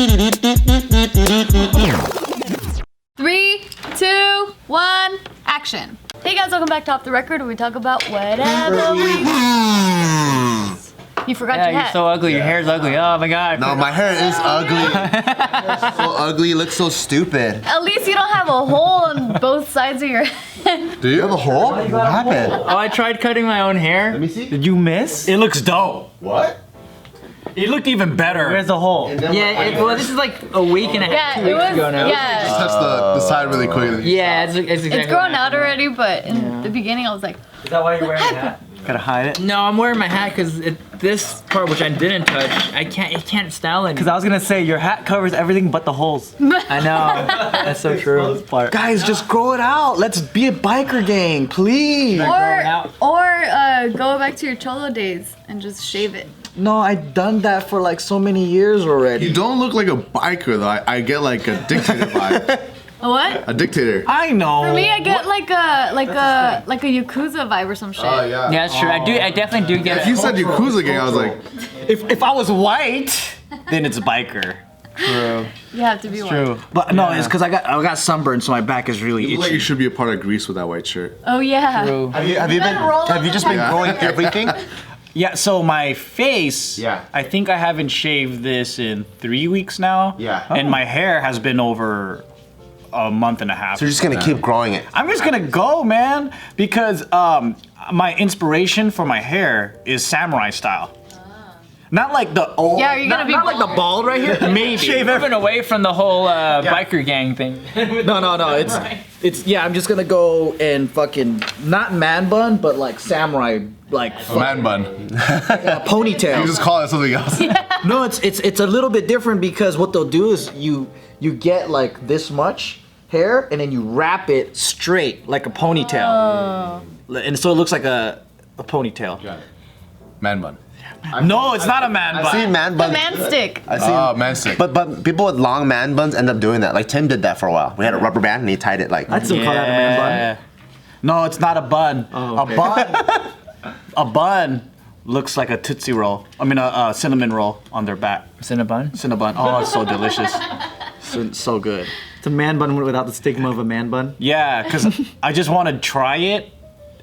3, 2, 1, action. Hey guys, welcome back to Off the Record, where we talk about whatever we want. You forgot your hat. You're so ugly. Your hair's ugly. Oh my god. No, my hair is ugly. So ugly, you look so stupid. At least you don't have a hole on both sides of your head. Do you have a hole? What happened? Oh, I tried cutting my own hair. Let me see. Did you miss? It looks dope. What? It looked even better. Where's the hole? Yeah, well, this is like a week and a half, 2 weeks ago now. Yeah. Just touch the side really quick. Yeah, it's exactly It's grown out already, but in the beginning I was like, Is that why you're wearing a hat? Gotta hide it. No, I'm wearing my hat because this part, which I didn't touch, it can't style it. Because I was gonna say your hat covers everything but the holes. I know. That's so true. Guys, just grow it out. Let's be a biker gang, please. or go back to your cholo days and just shave it. No, I've done that for like so many years already. You don't look like a biker though. I get like a dictator vibe. A what? A dictator. I know. For me, I get like a Yakuza vibe or some shit. Oh yeah. Yeah, that's true. I definitely do get If you said Yakuza gang, I was like, if I was white, then it's biker. True. You have to be white. True. But no, it's because I got sunburned, so my back is really you itchy. look like you should be a part of Greece with that white shirt. Oh yeah. True. Have you just been growing everything? Yeah, so my face, Yeah. I think I haven't shaved this in 3 weeks now. Yeah. And my hair has been over a month and a half. So you're just gonna keep growing it. I'm just gonna go, man, because my inspiration for my hair is samurai style. Not like the old. Yeah, are you gonna be not like the bald right here. Maybe. Moving away from the whole biker gang thing. No. It's yeah. I'm just gonna go and fucking not man bun, but like samurai like Man bun. ponytail. You just call it something else. No, it's a little bit different because what they'll do is you get like this much hair and then you wrap it straight like a ponytail. Oh. And so it looks like a ponytail. Got it. Man bun. No, it's not a man bun. I've seen man The buns. man stick. I've seen man stick. But people with long man buns end up doing that. Like Tim did that for a while. We had a rubber band and he tied it like. I'd still call that a man bun. No, it's not a bun. Oh, okay. A bun looks like a Tootsie Roll. I mean a cinnamon roll on their back. Cinnabon? Cinnabon. Oh, it's so delicious. So good. It's a man bun without the stigma of a man bun. Yeah, because I just want to try it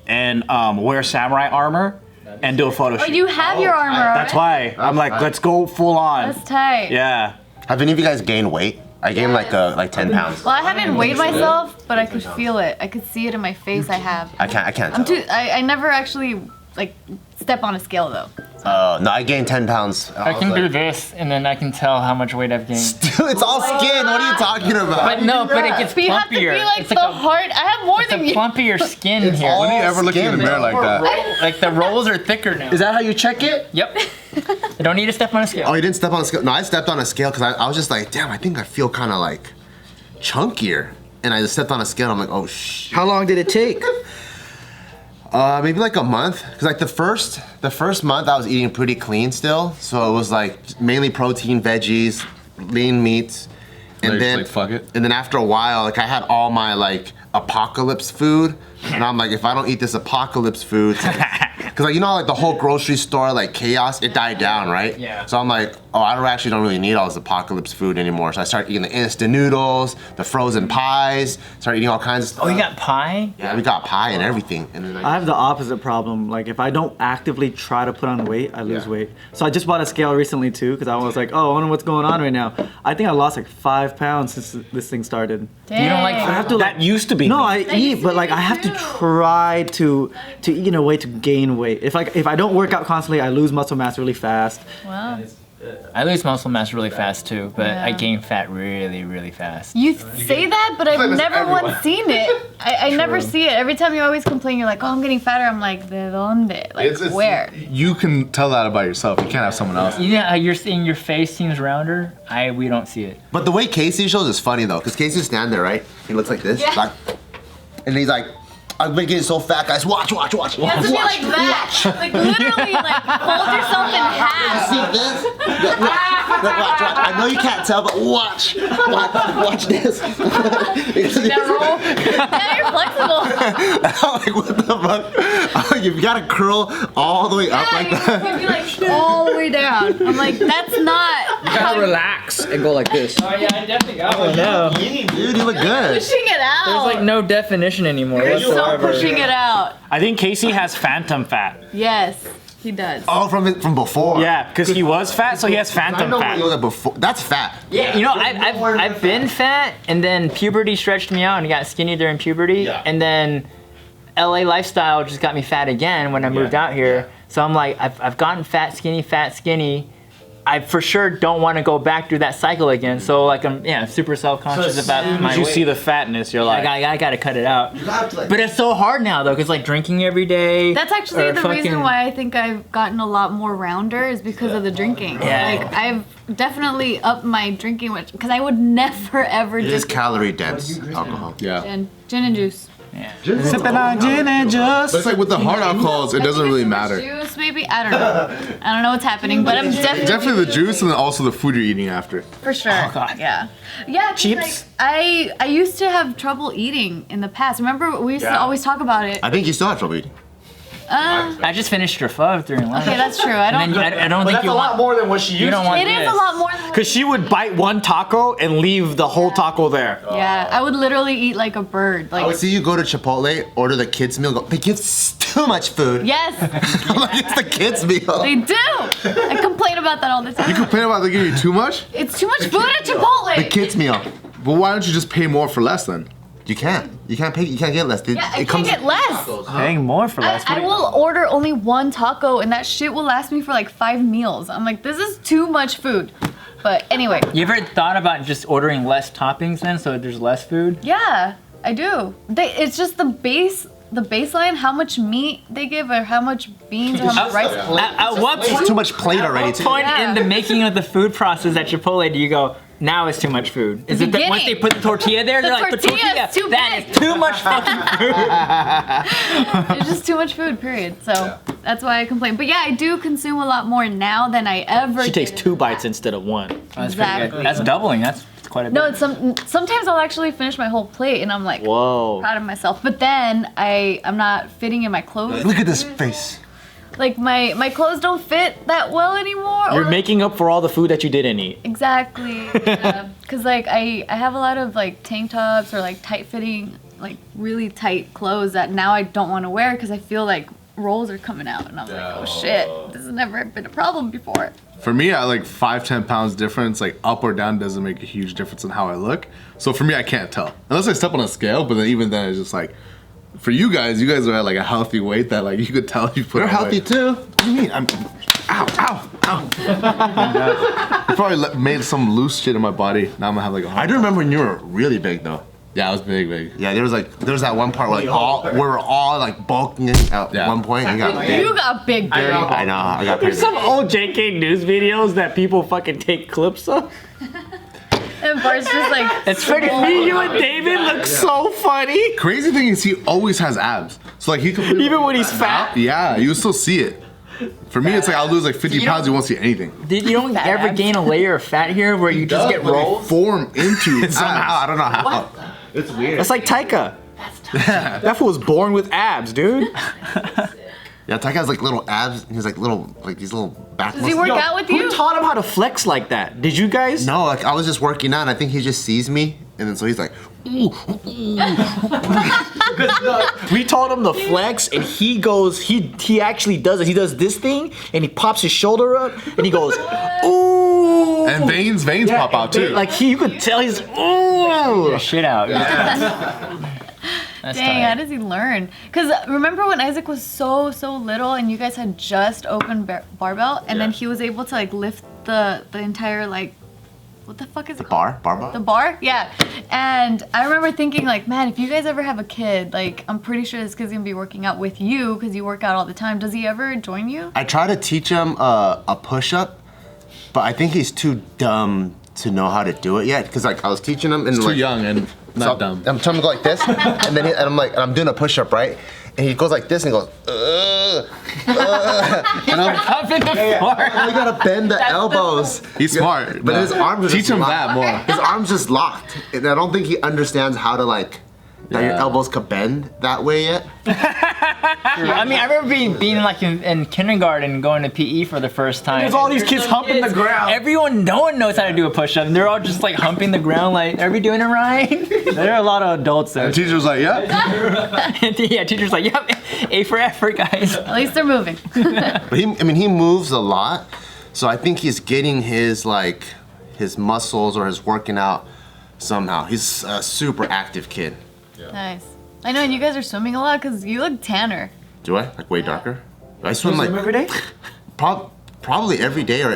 and wear samurai armor and do a photo Oh, shoot. you have your armor already? That's why I'm like, let's go full on. That's tight. Yeah. Have any of you guys gained weight? I gained like 10 pounds. Well, I haven't weighed myself, but I could feel it. I could see it in my face. I have. I can't I'm tell. too. I never actually like step on a scale though. No, I gained 10 pounds. I can do this, and then I can tell how much weight I've gained. Dude, it's all skin. What are you talking about? But no, but it gets But you have to be plumpier. like It's the like heart. I have more a than you. plumpier skin here. all When are you ever looking in the skin. mirror like that? Like the rolls are thicker now. Is that how you check it? Yep. I don't need to step on a scale. Oh, you didn't step on a scale? No, I stepped on a scale because I was just like, damn, I think I feel kind of like chunkier. And I just stepped on a scale and I'm like, oh shit. How long did it take? Maybe like a month. Cause like the first month I was eating pretty clean still. So it was like mainly protein, veggies, lean meats. And They're just then like, fuck it. And then after a while, like I had all my like apocalypse food. And I'm like, if I don't eat this apocalypse food, cause like, you know, like the whole grocery store, like chaos, it died down, right? Yeah. So I'm like, oh, I actually don't really need all this apocalypse food anymore. So I started eating the instant noodles, the frozen pies, started eating all kinds of stuff. Oh, you got pie? Yeah, we got pie and everything. And then I have the opposite problem. Like if I don't actively try to put on weight, I lose weight. So I just bought a scale recently too, because I was like, oh, I wonder what's going on right now. I think I lost like 5 pounds since this thing started. Dang. You don't like I have to like, That used to be. no, me. I eat, but like I have to try to eat in a way to gain weight. If I don't work out constantly, I lose muscle mass really fast. Wow. I lose muscle mass really fast too, but I Yeah. gain fat really, really fast. You say that, but I've never once seen it. I never see it. Every time you always complain, you're like, oh, I'm getting fatter. I'm like, de donde? Like, where? You can tell that about yourself. You can't have someone else. You know how you're seeing your face seems rounder? We don't see it. But the way Casey shows is funny though, because Casey stand there, right? He looks like this, Yeah. like, and he's like, I'm gonna get so fat, guys. Watch. You have to be like that. Like literally, like fold yourself in half. See this? Watch. I know you can't tell, but watch this. Yeah, you're flexible. I'm like, what the fuck? I'm like, you gotta curl all the way up like that. You'd be like all the way down. I'm like, that's not. You gotta relax. And go like this. Oh yeah, I definitely got one now. Dude, you look good. Pushing it out. There's like no definition anymore You're so whatsoever. pushing it out. I think Casey has phantom fat. Yes, he does. Oh, from before. Yeah, because he was fat, so he has I phantom know fat. what you was before. That's fat. Yeah, you know, I've been fat, and then puberty stretched me out, and got skinny during puberty, and then LA lifestyle just got me fat again when I moved out here. So I'm like, I've gotten fat, skinny. I for sure don't want to go back through that cycle again. So like I'm super self-conscious about my You weight. see the fatness, you're like, I gotta cut it out. You have to, like, But it's so hard now though, cause like drinking every day. That's actually or the reason why I think I've gotten a lot more rounder is because of the drinking. Yeah. Like I've definitely upped my drinking, because I would never ever it is just calorie dense alcohol. Yeah. gin and juice. sipping on gin and But juice. it's like with the hard alcohols, it doesn't really matter. Juice, maybe, I don't know. I don't know what's happening, but I'm Definitely the juice and then also the food you're eating after. for sure. Oh, God. Yeah. 'Cause, Chips? Like, I used to have trouble eating in the past. Remember we used to always talk about it. I think you still have trouble eating. I just finished your pho during lunch. Okay, that's true. I And don't. then I don't But think that's you a lot want. more than what she used You don't want It is this. a lot more than. Because she would bite one taco and leave the whole taco there. Yeah, I would literally eat like a bird. I would Like see you go to Chipotle, order the kids meal, go, they give too much food. yes, I'm like, it's the kids meal. they do. I complain about that all the time. You complain about they giving you too much? It's too much food at Chipotle. The kids meal. But why don't you just pay more for less then? You can't. You can't pay. You can't get less. Yeah, I can't get less. Paying more for less. I will order only one taco, and that shit will last me for like 5 meals. I'm like, this is too much food. But anyway, You ever thought about just ordering less toppings then, so there's less food? yeah, I do. It's just the baseline, how much meat they give, or how much beans, or how much rice. At what It's too much plate already. Too. point Yeah. in the making of the food process at Chipotle do you go, now it's too much food? Is it that once they beginning. put the tortilla there, they're like, the tortilla tortilla, is too that big." is too much fucking food. It's just too much food, period. So that's why I complain. But yeah, I do consume a lot more now than I ever She takes did. 2 bites instead of 1. That's pretty Exactly. good. That's doubling. That's quite a bit. No, it's sometimes I'll actually finish my whole plate, and I'm like Whoa. proud of myself. But then I'm not fitting in my clothes. Look at this face. Like my clothes don't fit that well anymore. You're or- making up for all the food that you didn't eat. Exactly. Because like I have a lot of like tank tops or like tight fitting, like really tight clothes that now I don't want to wear because I feel like rolls are coming out, and I'm like, oh shit, this has never been a problem before. For me, I like 5-10 pounds difference, like up or down doesn't make a huge difference in how I look. So for me, I can't tell. Unless I step on a scale, but then even then it's just like, for you guys are at like a healthy weight that like you could tell you put You're on healthy weight. too. What do you mean? I probably made some loose shit in my body. Now I'm gonna have like a I hard do remember when you were really big though. Yeah, I was big. Yeah, there was that one part where like we were all like bulking at Yeah. one point. And you got big. You got big, dirty. I know. I got pretty There's some big. old JK News videos that people fucking take clips of. And Bart's just like, It's pretty Me, you, and David look so funny. Crazy thing is he always has abs. So like he completely Even when he's fat. Yeah, you still see it. For me, it's like I'll lose like 50 pounds, you won't see anything. Did you don't ever abs. gain a layer of fat here where you just get But they rolls? form into Somehow, I abs. don't know how. It's weird. That's like Taika. That fool was born with abs, dude. Yeah, Taika has like little abs. And he's like these little back does he muscles. work out with Who you? taught him how to flex like that? Did you guys? No, like I was just working out. And I think he just sees me, and then so he's like, ooh. We taught him to flex, and he goes. He actually does it. He does this thing, and he pops his shoulder up, and he goes, ooh. And veins pop out too. Like you could tell he's ooh. Shit out. That's Dang, how tight. does he learn? Because remember when Isaac was so little and you guys had just opened barbell, and then he was able to like lift the entire like, what the fuck is it called? Barbell? The bar? Yeah. And I remember thinking like, man, if you guys ever have a kid, like I'm pretty sure this kid's gonna be working out with you because you work out all the time. Does he ever join you? I try to teach him a push-up, but I think he's too dumb to know how to do it yet. Because like I was teaching him, and He's like, too young and Not dumb. I'm trying to go like this, and then I'm doing a push-up, right? And he goes like this and he goes, and I'm Humping the floor. I gotta bend the elbows. He's smart. But his arms are Teach just him locked. that more. His arms just locked, and I don't think he understands how to like that your elbows could bend that way yet. I mean, I remember being like in kindergarten going to PE for the first time. There's all these kids humping the ground. No one knows how to do a push-up. And they're all just like humping the ground like, are we doing it right? There are a lot of adults there. The teacher's like, yeah. Yeah, teacher's like, yep, A for effort, guys. At least they're moving. But he moves a lot, so I think he's getting his muscles or his working out somehow. He's a super active kid. Nice. I know, and you guys are swimming a lot because you look tanner. Do I? Like way darker? I swim like every day? probably every day or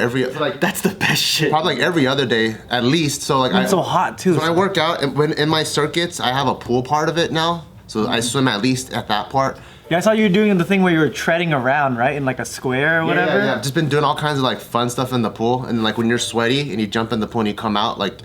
That's the best shit. probably like every other day at least. So like It's so hot too. when I work out and when in my circuits, I have a pool part of it now. So I swim at least at that part. Yeah, I saw you doing the thing where you were treading around, right? In like a square or whatever. Yeah. I've just been doing all kinds of like fun stuff in the pool, and like when you're sweaty and you jump in the pool and you come out, like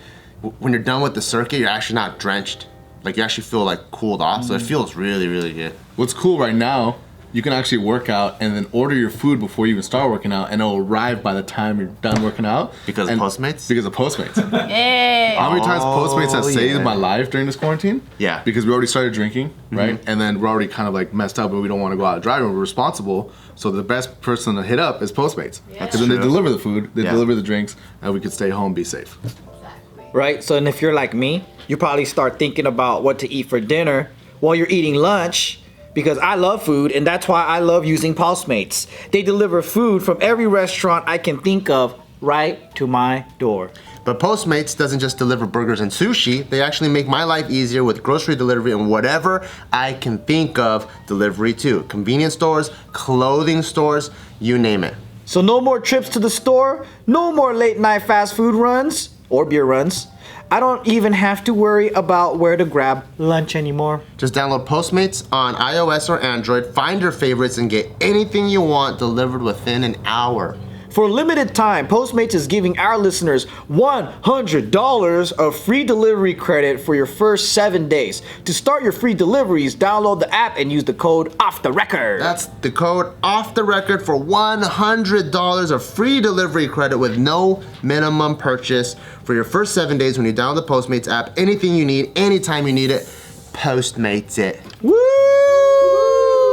when you're done with the circuit, you're actually not drenched. Like you actually feel like cooled off, so it feels really, really good. What's cool right now, you can actually work out and then order your food before you even start working out, and it'll arrive by the time you're done working out. Because of Postmates? Because of Postmates. Yay! How many times Postmates has saved yeah. my life during this quarantine? Yeah. Because we already started drinking, right? And then we're already kind of like messed up and we don't want to go out driving. We're responsible. So the best person to hit up is Postmates. Because then they deliver the food, they deliver the drinks, and we can stay home, be safe. Right? So, and if you're like me, you probably start thinking about what to eat for dinner while you're eating lunch, because I love food and that's why I love using Postmates. They deliver food from every restaurant I can think of right to my door. But Postmates doesn't just deliver burgers and sushi, they actually make my life easier with grocery delivery and whatever I can think of delivery too. Convenience stores, clothing stores, you name it. So no more trips to the store, no more late night fast food runs or beer runs. I don't even have to worry about where to grab lunch anymore. Just download Postmates on iOS or Android, find your favorites, and get anything you want delivered within an hour. For a limited time, Postmates is giving our listeners $100 of free delivery credit for your first 7 days. To start your free deliveries, download the app and use the code OFFTHERECORD. That's the code OFFTHERECORD for $100 of free delivery credit with no minimum purchase for your first 7 days when you download the Postmates app. Anything you need, anytime you need it, Postmates it. Woo!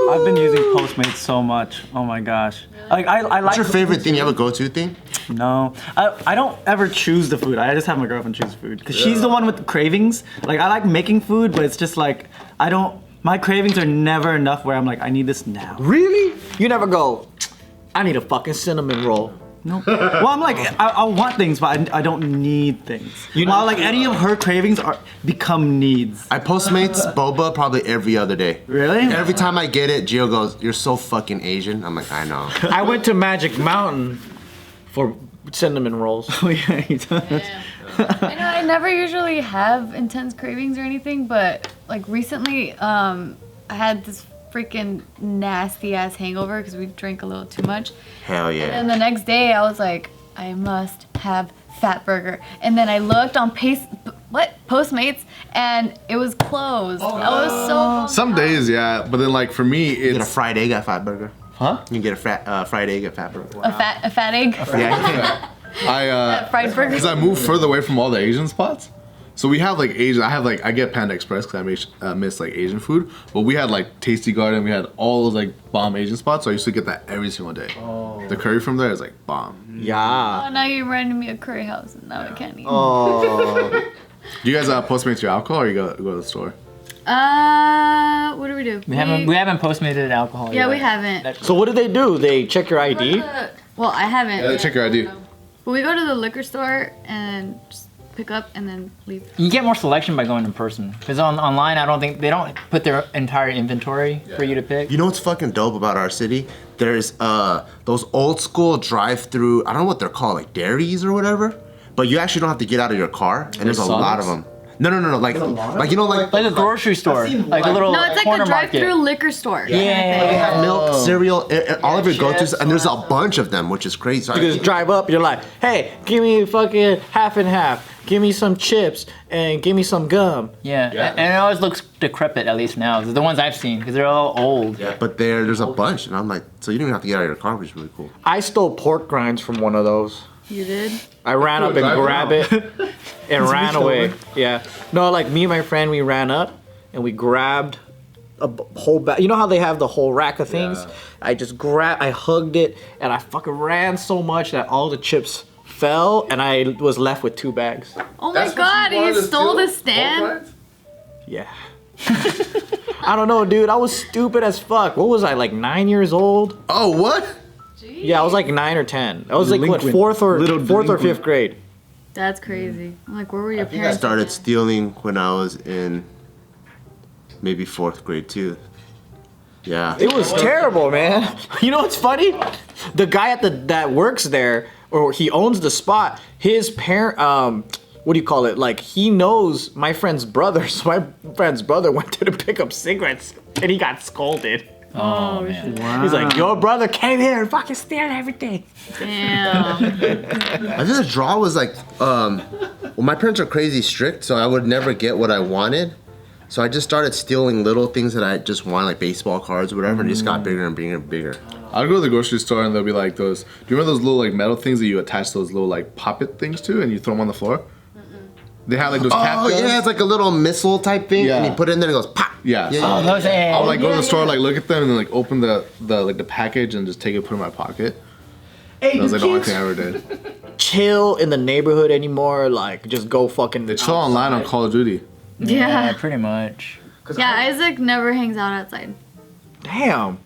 I've been using Postmates so much. Oh my gosh. Like I like. What's your favorite thing? You have a go-to thing? No, I don't ever choose the food. I just have my girlfriend choose food because she's the one with the cravings. Like I like making food, but it's just like I don't. My cravings are never enough where I'm like I need this now. Really? You never go, I need a fucking cinnamon roll. No. Well, I'm like I want things, but I don't need things. While like any of her cravings become needs. I Postmates boba probably every other day. Really? Every time I get it, Gio goes, "You're so fucking Asian." I'm like, I know. I went to Magic Mountain for cinnamon rolls. Oh yeah, he does. I know I never usually have intense cravings or anything, but like recently, I had this freaking nasty ass hangover because we drank a little too much. Hell yeah. And the next day I was like, I must have Fat Burger. And then I looked on Postmates and it was closed. I was so Some days, yeah, but then like for me, You get a it's fried egg at Fat Burger. huh? You can get a fried egg at Fat Burger. a fat egg. Yeah. I Fried burger. because I moved further away from all the Asian spots. So we have like Asian. I get Panda Express because I miss like Asian food. But we had like Tasty Garden. We had all those like bomb Asian spots. So I used to get that every single day. Oh. The curry from there is like bomb. Yeah. Oh, now you reminded me of Curry House and now I can't eat. Oh. Do you guys Postmates your alcohol or you go to the store? What do we do? We haven't Postmated alcohol yet. Yeah, we haven't. So what do? They check your ID? Well, I haven't. Yeah, check your ID. But we go to the liquor store and just pick up and then leave. You get more selection by going in person. Because online, I don't think they don't put their entire inventory for you to pick. You know what's fucking dope about our city? There's those old school drive-through, I don't know what they're called, like dairies or whatever. But you actually don't have to get out of your car, and there's a lot of them. No. Like you know, like Like a grocery store, like a little No, it's like corner a drive-through market. liquor store. Yeah. they have milk, cereal, all of your go-tos, chips, and there's a bunch of them, which is crazy. So You just drive up, you're like, hey, give me fucking half and half. Give me some chips and give me some gum. Yeah, and it always looks decrepit, at least now. The ones I've seen, because they're all old. Yeah, but there's a bunch, and I'm like, so you don't even have to get out of your car, which is really cool. I stole pork grinds from one of those. You did? I ran up and grabbed it and ran away. Yeah. No, like me and my friend, we ran up and we grabbed a whole bag. You know how they have the whole rack of things? Yeah. I hugged it, and I fucking ran so much that all the chips fell, and I was left with 2 bags. Oh my god, you stole the stand? Yeah. I don't know, dude. I was stupid as fuck. What was I, like 9 years old? Oh, what? Yeah, I was like 9 or 10. I was like, what, Delinquent. 4th or Delinquent. 5th grade. That's crazy. I'm like, where were your I parents? started stealing when I was in maybe 4th grade too. Yeah. It was terrible, man. You know what's funny? The guy that works there, or he owns the spot, his parent, what do you call it? Like, he knows my friend's brother, so my friend's brother went to pick up cigarettes, and he got scolded. Oh, man. Wow. He's like, your brother came here and fucking stole everything. Damn. I think the draw was like, well, my parents are crazy strict, so I would never get what I wanted. So I just started stealing little things that I just wanted, like baseball cards or whatever, and it just got bigger and bigger and bigger. I'll go to the grocery store and there'll be like those. Do you remember those little like metal things that you attach those little like poppet things to, and you throw them on the floor? They have like those cap Oh guns. yeah, it's like a little missile type thing, and Yeah. you put it in there and it goes pop. Yeah. Yeah, Oh, those I'll like go to the store, like look at them, and then like open the package and just take it, put it in my pocket. Hey, That was like the only kids thing I ever did. chill in the neighborhood anymore? Like, just go fucking. They chill online on Call of Duty. Yeah, pretty much. Yeah, Isaac never hangs out outside. Damn.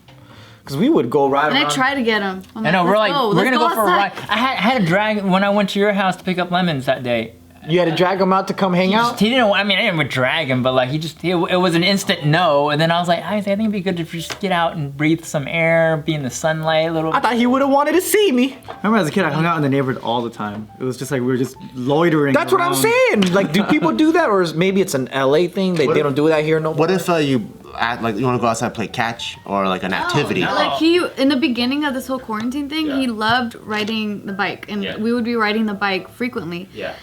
Because we would go right And around. I try to get him. I'm I know, like, we're let's like, go. we're Let's gonna go for a ride. outside. I had to drag, when I went to your house to pick up lemons that day. You had to drag him out to come hang out? He didn't, I mean, I didn't drag him, but like, it was an instant no. And then I was like, I think it'd be good if you just get out and breathe some air, be in the sunlight a little. I thought he would have wanted to see me. I remember as a kid, I hung out in the neighborhood all the time. It was just like we were just loitering. That's what I'm around. saying. Like, do people do that? Or maybe it's an LA thing? They don't do that here no more? What if you want to go outside and play catch or like an activity? Like in the beginning of this whole quarantine thing, he loved riding the bike, and we would be riding the bike frequently. Yeah.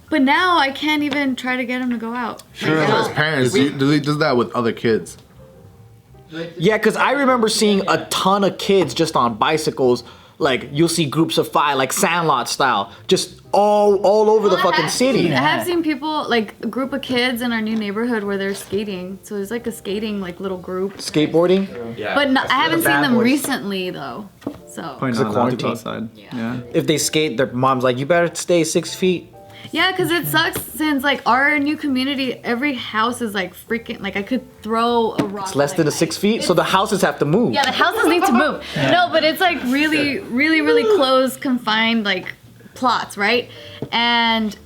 But now I can't even try to get him to go out. Sure. As parents, do that with other kids. Yeah, because I remember seeing a ton of kids just on bicycles. Like, you'll see groups of 5, like Sandlot style, just all over the fucking city. I have seen people, like a group of kids in our new neighborhood where they're skating. So there's like a skating like little group. Skateboarding? But no, I haven't seen bad them boys. recently though. So Probably the not allowed to go quarantine. outside. Yeah. If they skate, their mom's like, you better stay 6 feet. yeah, because it sucks since like our new community, every house is like freaking like I could throw a rock. It's less than 6 feet, so the houses have to move. Yeah, the houses need to move. No, but it's like really close, confined like plots, right? And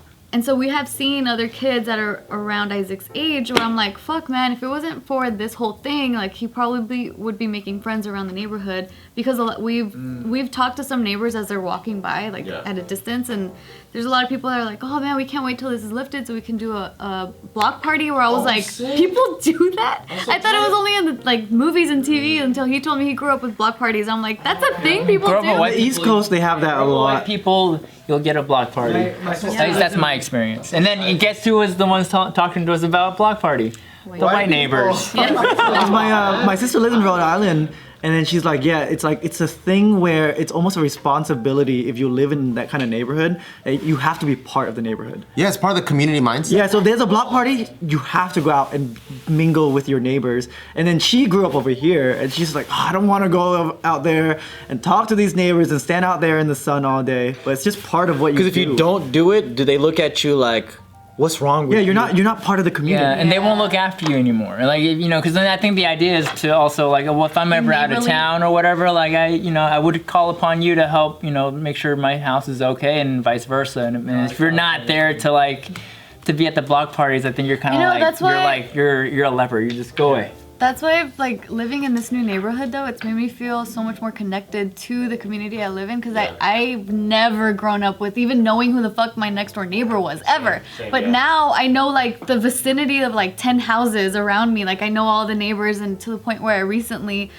so we have seen other kids that are around Isaac's age where I'm like, fuck man, if it wasn't for this whole thing, like he probably would be making friends around the neighborhood because we've talked to some neighbors as they're walking by, like at a distance, and there's a lot of people that are like, oh man, we can't wait till this is lifted so we can do a block party. Where I was like, people do that? I thought it was only in the like movies and TV until he told me he grew up with block parties. I'm like, that's a thing people Grow up with do. white The East Coast, they have that a White lot. people, you'll get a block party. At least that's my experience. And then guess who was the ones talking to us about block party? The white neighbors. Because my sister lives in Rhode Island, and then she's like, yeah, it's a thing where it's almost a responsibility if you live in that kind of neighborhood. You have to be part of the neighborhood. Yeah, it's part of the community mindset. Yeah, so if there's a block party, you have to go out and mingle with your neighbors. And then she grew up over here, and she's like, oh, I don't want to go out there and talk to these neighbors and stand out there in the sun all day. But it's just part of what you do. Because if you don't do it, do they look at you like, what's wrong with you? Yeah, you're not part of the community. Yeah, and they won't look after you anymore. Like, you know, because then I think the idea is to also, like, well, if I'm ever out of Neighborly. town or whatever, like, I would call upon you to help, make sure my house is okay and vice versa. And if you're not there to be at the block parties, I think you're kind of like, that's why- you're a leper. You just go away. That's why, like, living in this new neighborhood, though, it's made me feel so much more connected to the community I live in, because I've never grown up with even knowing who the fuck my next door neighbor was, ever. But now I know, like, the vicinity of, like, 10 houses around me. Like, I know all the neighbors, and to the point where I recently...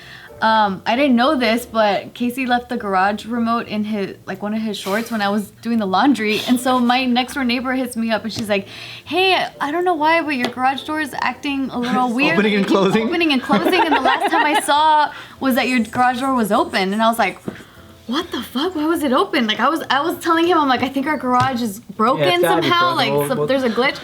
I didn't know this, but Casey left the garage remote in his, like, one of his shorts when I was doing the laundry, and so my next door neighbor hits me up and she's like, "Hey, I don't know why, but your garage door is acting a little weird. Opening and closing. Opening and closing, and the last time I saw was that your garage door was open." And I was like, "What the fuck? Why was it open?" Like, I was telling him, I'm like, "I think our garage is broken somehow. Like, there's a glitch."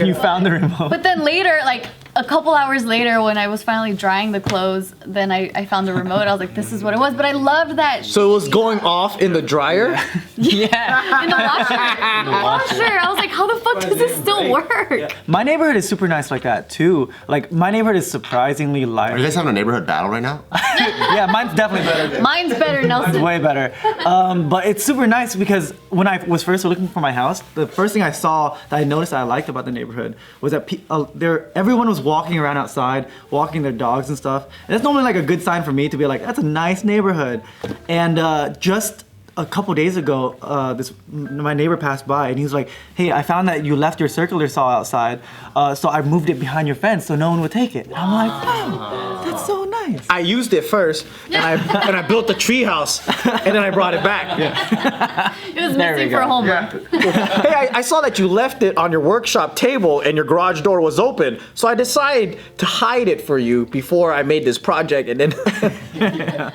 You found the remote. But then later, like, a couple hours later, when I was finally drying the clothes, then I found the remote. I was like, this is what it was. But I loved that. So it was going off in the dryer? Yeah. In the washer. I was like, how the fuck does this still work? My neighborhood is super nice like that too. Like, my neighborhood is surprisingly Are you light. guys having a neighborhood battle right now? Yeah, mine's definitely better. Mine's better, Nelson. It's way better. But it's super nice because when I was first looking for my house, the first thing I saw that I noticed that I liked about the neighborhood was that everyone was walking around outside, walking their dogs and stuff. And that's normally like a good sign for me to be like, that's a nice neighborhood. And just a couple days ago, my neighbor passed by and he was like, "Hey, I found that you left your circular saw outside, so I moved it behind your fence so no one would take it." And I'm like, "Wow, that's so nice." I used it first, and I built the tree house, and then I brought it back. It was missing for a whole month. Hey, I saw that you left it on your workshop table and your garage door was open, so I decided to hide it for you before I made this project, and then...